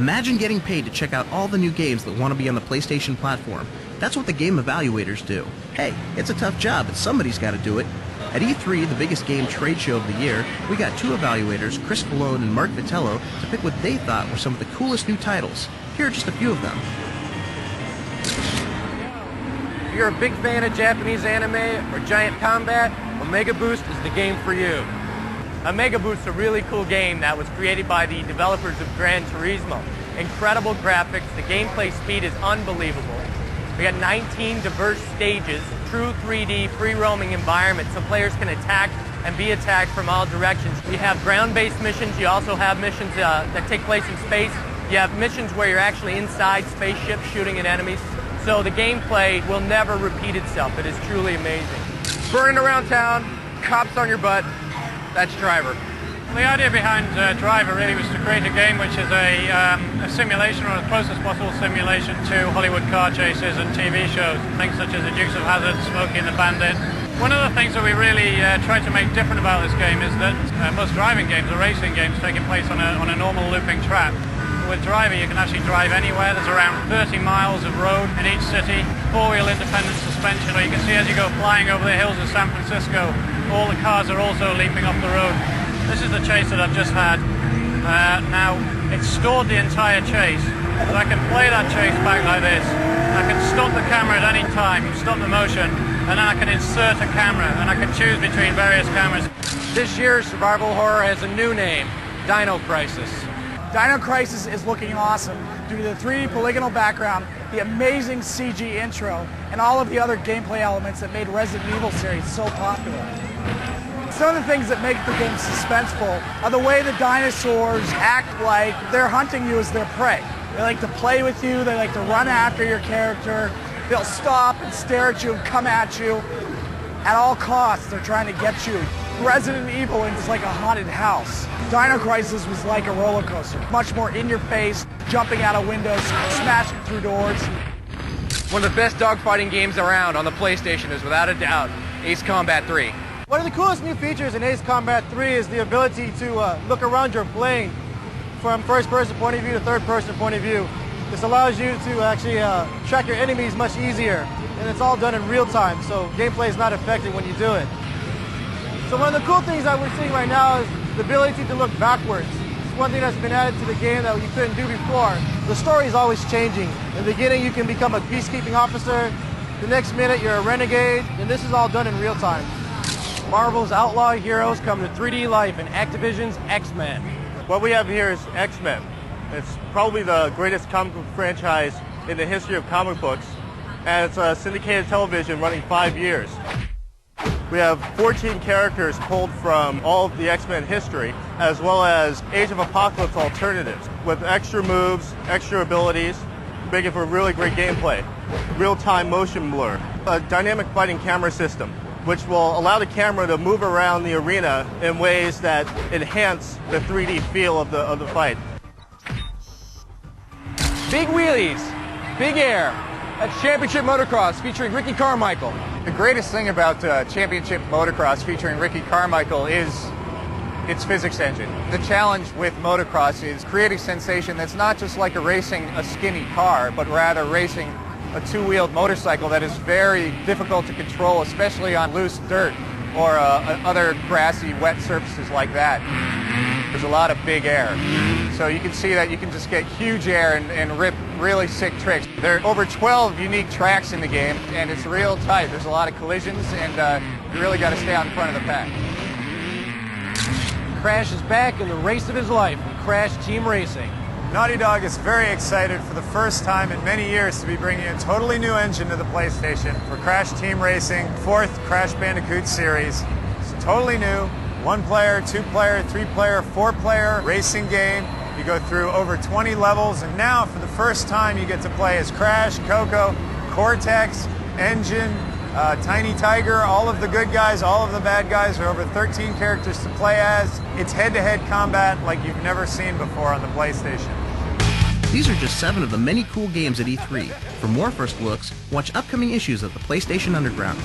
Imagine getting paid to check out all the new games that want to be on the PlayStation platform. That's what the game evaluators do. Hey, it's a tough job, but somebody's got to do it. At E3, the biggest game trade show of the year, we got two evaluators, Chris Colone and Mark Vitello, to pick what they thought were some of the coolest new titles. Here are just a few of them. If you're a big fan of Japanese anime or giant combat, Omega Boost is the game for you. Omega Boost is a really cool game that was created by the developers of Gran Turismo. Incredible graphics, the gameplay speed is unbelievable. We got 19 diverse stages, true 3D, free-roaming environments, so players can attack and be attacked from all directions. You have ground-based missions, you also have missions that take place in space. You have missions where you're actually inside spaceships shooting at enemies. So the gameplay will never repeat itself. It is truly amazing. Burning around town, cops on your butt, that's Driver. The idea behind Driver really was to create a game which is a simulation, or the closest possible simulation to Hollywood car chases and TV shows. Things such as the Dukes of Hazzard, Smokey and the Bandit. One of the things that we really tried to make different about this game is that most driving games are racing games taking place on a normal looping track. With Driver you can actually drive anywhere. There's around 30 miles of road in each city, four-wheel independent suspension, or you can see as you go flying over the hills of San Francisco, all the cars are also leaping off the road. This is the chase that I've just had. Now, it's stored the entire chase, so I can play that chase back like this. I can stop the camera at any time, stop the motion, and then I can insert a camera, and I can choose between various cameras. This year's survival horror has a new name, Dino Crisis. Dino Crisis is looking awesome due to the 3D polygonal background, the amazing CG intro, and all of the other gameplay elements that made Resident Evil series so popular. Some of the things that make the game suspenseful are the way the dinosaurs act like they're hunting you as their prey. They like to play with you, they like to run after your character, they'll stop and stare at you and come at you. At all costs, they're trying to get you. Resident Evil is like a haunted house. Dino Crisis was like a roller coaster, much more in your face, jumping out of windows, smashing through doors. One of the best dogfighting games around on the PlayStation is without a doubt Ace Combat 3. One of the coolest new features in Ace Combat 3 is the ability to look around your plane from first-person point of view to third-person point of view. This allows you to actually track your enemies much easier, and it's all done in real time, so gameplay is not affected when you do it. So one of the cool things that we're seeing right now is the ability to look backwards. It's one thing that's been added to the game that you couldn't do before. The story is always changing. In the beginning, you can become a peacekeeping officer. The next minute, you're a renegade, and this is all done in real time. Marvel's outlaw heroes come to 3D life in Activision's X-Men. What we have here is X-Men. It's probably the greatest comic book franchise in the history of comic books, and it's syndicated television running 5 years. We have 14 characters pulled from all of the X-Men history, as well as Age of Apocalypse alternatives, with extra moves, extra abilities, making for really great gameplay. Real-time motion blur, a dynamic fighting camera system, which will allow the camera to move around the arena in ways that enhance the 3D feel of the fight. Big Wheelies, Big Air, that's Championship Motocross featuring Ricky Carmichael. The greatest thing about Championship Motocross featuring Ricky Carmichael is its physics engine. The challenge with motocross is creating sensation that's not just like racing a skinny car, but rather racing a two-wheeled motorcycle that is very difficult to control, especially on loose dirt or other grassy, wet surfaces like that. There's a lot of big air. So you can see that you can just get huge air and rip really sick tricks. There are over 12 unique tracks in the game, and it's real tight. There's a lot of collisions, and you really got to stay out in front of the pack. Crash is back in the race of his life with Crash Team Racing. Naughty Dog is very excited for the first time in many years to be bringing a totally new engine to the PlayStation for Crash Team Racing, 4th Crash Bandicoot series. It's totally new, 1-player, 2-player, 3-player, 4-player racing game. You go through over 20 levels, and now for the first time you get to play as Crash, Coco, Cortex, Engine, Tiny Tiger, all of the good guys, all of the bad guys. There are over 13 characters to play as. It's head-to-head combat like you've never seen before on the PlayStation. These are just 7 of the many cool games at E3. For more first looks, watch upcoming issues of the PlayStation Underground.